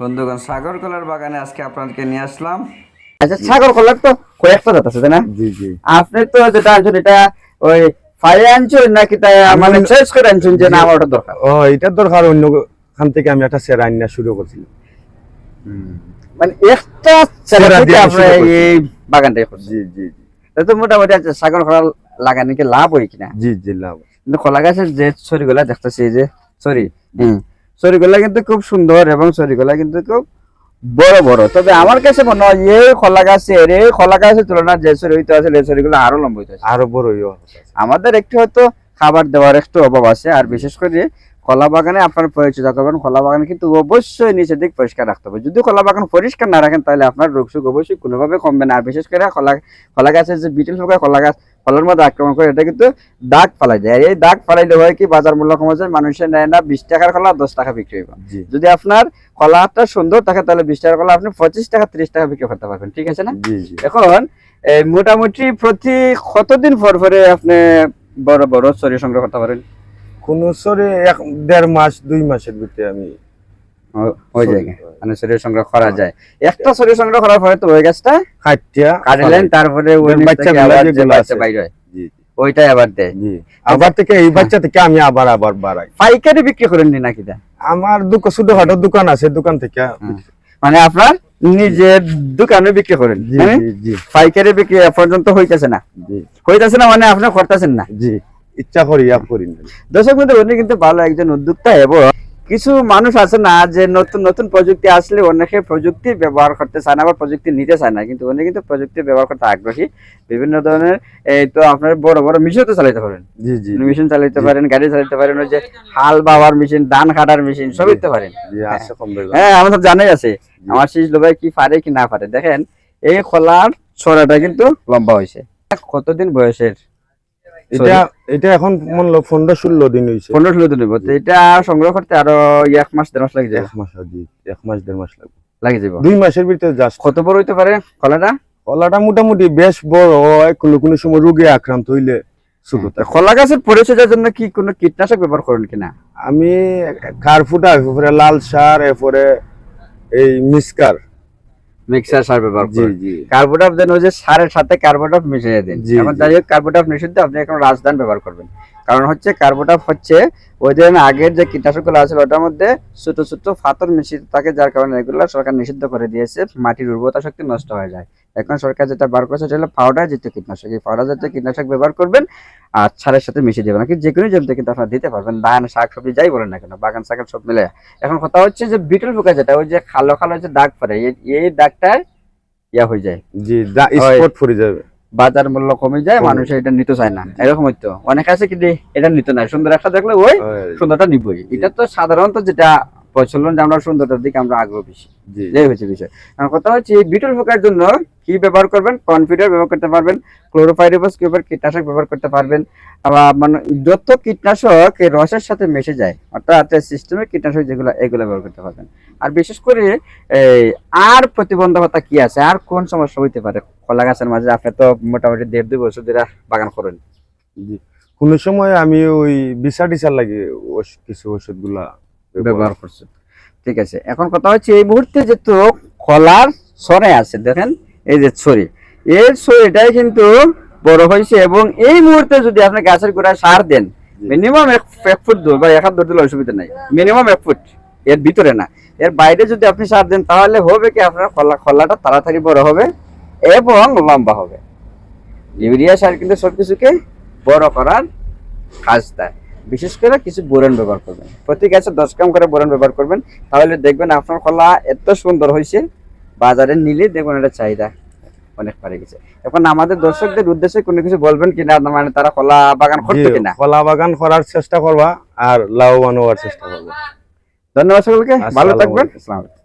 বন্ধুগণ, সাগর কলার বাগানে আজকে আপনাদেরকে নিয়ে আসলাম। আচ্ছা, সাগর কলার তো কয়েকটা জাত আছে তাই না? জি জি। আপনি তো যেটা আনছেন এটা ওই ফাইলে আনছেন নাকি তাই মানে চয়েস করে আনছেন যে না আমার ওটা দরকার? ও এটার দরকার, অন্য খান থেকে আমি একটা সেরা আইনা শুরু করছিলাম। মানে একটা সেরা দিয়ে আপনি এই বাগানটাই করছেন? জি জি জি। তাই তো মোটামুটি আছে সাগর কলা লাগানো কি লাভ হয় কিনা? জি জি লাভ। কিন্তু কলা গাছের যে ছড়িগুলা দেখতেছি, এই যে ছড়ি, ছড়িগুলা কিন্তু খুব সুন্দর এবং ছড়িগুলা কিন্তু খুব বড় বড়। তবে আমার কাছে মনে হয় এই কলা গাছের তুলনায় যে ছড়ি হইতে আছে এই ছড়িগুলো আরো লম্বা হইতে আছে, আরো বড় আমাদের একটু হয়তো খাবার দেওয়ার একটু অভাব আছে। আর বিশেষ করে কলা বাগানে আপনার পরিচর্যা করবেন, কলা বাগানে কিন্তু অবশ্যই নিচের দিক পরিষ্কার রাখতে হবে। যদি কলা বাগান পরিষ্কার না রাখেন তাহলে আপনার রোগ সুখ অবশ্যই কোনোভাবে কমবে না। আর বিশেষ করে কলা গাছের যে বিটেল পোকা কলার মধ্যে আক্রমণ করে, এটা কিন্তু দাগ ফালাই দেয়। এই দাগ ফালাইলে হয় কি, বাজার মূল্য কমে যায়, মানুষের নেয় না 20 টাকার কলা 10 টাকা বিক্রি হবে। যদি আপনার কলাটা সুন্দর থাকে তাহলে 20 টাকার কলা আপনি 25 টাকা 30 টাকা বিক্রি করতে পারবেন, ঠিক আছে না? এখন মোটামুটি প্রতি কতদিন পর পরে আপনি বড় বড় ছড়ি সংগ্রহ করতে পারেন? কোন সরে 1.5 মাস 2 মাসের ভিতরে আমি হয়ে যায়, মানে ছড়ি সংগ্রহ করা যায়। একটা ছড়ি সংগ্রহ করার পরে তো ওই গাছটা কাটলেন, তারপরে ওই বাচ্চা বাইরে হয়, ওইটাই আবার দেয়। আবার থেকে এই বাচ্চা থেকে আমি আবার বাড়াই। পাইকারি বিক্রি করেন নি নাকি? আমার ছোটখাটো দোকান আছে, দোকান থেকে মানে আপনার নিজের দোকানে বিক্রি করেন? পাইকারি বিক্রি পর্যন্ত হইতেছে না? মানে আপনি করতেছেন না? জি, ইচ্ছা করি দর্শক বন্ধু, উনি কিন্তু ভালো একজন উদ্যোক্তা। এবং কিছু মানুষ আছে না যে নতুন নতুন প্রযুক্তি আসলে অনেকে প্রযুক্তি ব্যবহার করতে চায় না, আবার প্রযুক্তি নিতে চায় না, কিন্তু উনি কিন্তু প্রযুক্তি ব্যবহার করতে আগ্রহী। বিভিন্ন ধরনের এই তো আপনার বড় বড় মেশিন তো চালাতে পারেন, মেশিন চালাতে পারেন, গাড়ি চালাতে পারেন, ওই যে হাল বাওয়ার মেশিন, ধান কাটার মেশিন সবই তো পারেন। হ্যাঁ, আমার সব জানাই আছে। আমার শীষ লোভাই কি পারে কি না পারে। দেখেন এই খোলার ছড়াটা কিন্তু লম্বা হয়েছে। কতদিন বয়সের এটা? এখন মনে হলো 15-16 দিন হয়েছে। 15-16 দিন হইব। এটা সংগ্রহ করতে আরো 1 মাস 1.5 মাস লাগে যায়। 1 মাস, জি 1 মাস 1.5 মাস লাগে যাব। 2 মাসের ভিতরে জাস্ট। কত বড় হইতে পারে কলাটা? কলাটা মোটামুটি বেশ বড় হয়, কোনো সময় রোগে আক্রান্ত হইলে ছোট থাকে। কলা গাছের পরিচর্যার জন্য কি কোনো কীটনাশক ব্যবহার করেন কিনা? আমি কার্বুটা, এরপরে লাল সার, এরপরে এই মিক্সার সার ব্যবহার করেন। কার্বোটাপ দেন, ওই যে সারের সাথে কার্বোটাপ মিশিয়ে দেন। এখন যাই হোক, কার্বোটাপ নিষিদ্ধ, আপনি এখন রাজধান ব্যবহার করবেন। কারণ হচ্ছে কার্বোটাপ হচ্ছে ওই যে আগের যে কীটনাশকগুলো আছে ওটার মধ্যে ছোট ছোট পাথর মিশ্রিত থাকে, যার কারণে এগুলো সরকার নিষিদ্ধ করে দিয়েছে, মাটির উর্বরতা শক্তি নষ্ট হয়ে যায়। এখন সরকার যেটা বার করেছে সেটা হলো পাউডার জাতীয় কীটনাশক। এই পাউডার জাতীয় কীটনাশক ব্যবহার করবেন আর সারের সাথে মিশিয়ে দেবেন। নাকি যে কোনো জমিতে কিন্তু আপনারা দিতে পারবেন, ধান শাক সবজি যাই বলেন না কেন, বাগান শাকের সব মিলে। এখন কথা হচ্ছে যে বিটল পোকা যেটা, ওই যে কালো কালো যে দাগ পড়ে, এই দাগটায় হয়ে যায়, স্পট পড়ে যাবে, বাজার মূল্য কমে যায়, মানুষ এটা নিতে চায় না। এরকম হইতো অনেক আছে কিন্তু এটা নিতে নাই, সুন্দর একটা দেখলে ওই সুন্দরটা নিবই। এটা তো সাধারণত যেটা প্রচলন, যে আমরা সুন্দরটার দিকে আমরা আগ্রহ বেশি, এই হচ্ছে বিষয়। কথা হচ্ছে এই বিটল পোকার জন্য কি ব্যবহার করবেন? কনফিডার ব্যবহার করতে পারবেন, ক্লোরোপাইরিফাস কীটনাশক ব্যবহার করতে পারবেন। আবার মানে যত কীটনাশক এই রসের সাথে মিশে যায়, অর্থাৎ সিস্টেমের কীটনাশক যেগুলো, এগুলো ব্যবহার করতে পারবেন। আর বিশেষ করে এই আর প্রতিবন্ধকতা কি আছে, আর কোন সমস্যা হইতে পারে কলা গাছের মাঝে? আপনি তো মোটামুটি 1.5-2 বছর ধরে বাগান করেন। কোন সময় আমি ওই বিচার লাগে কিছু ওষুধগুলা ব্যবহার করছে, ঠিক আছে। এখন কথা হচ্ছে এই মুহূর্তে যে তো কলার ছড়ে আছে, দেখেন এই যে ছড়ি, এই ছড়িটাই কিন্তু বড় হয়েছে। এবং এই মুহূর্তে যদি আপনি গাছের গোড়ায় সার দেন, মিনিমাম 1 ফুট দূর বা 1 হাত দূর দিলে অসুবিধা নাই, মিনিমাম 1 ফুট, এর ভিতরে না, এর বাইরে যদি আপনি সার দেন তাহলে হবে কি, আপনার কলাটা তাড়াতাড়ি বড় হবে এবং লম্বা হবে। ইউরিয়া সার কিন্তু সবকিছুকে বড় করার কাজ দেয়। বিশেষ করে কিছু বোরন ব্যবহার করবেন, প্রতি গাছে 10 গ্রাম করে বোরন ব্যবহার করবেন, তাহলে দেখবেন আপনার কলা এত সুন্দর হয়েছে, বাজারে নিলে দেখবেন এটা চাহিদা অনেক বাড়ে গেছে। এখন আমাদের দর্শকদের উদ্দেশ্যে কোনো কিছু বলবেন কিনা, মানে তারা কলা বাগান করতে কিনা? কলা বাগান করার চেষ্টা করবা আর লাভবান হওয়ার চেষ্টা করবা। ধন্যবাদ সকলকে, ভালো থাকবেন। আসসালামু আলাইকুম।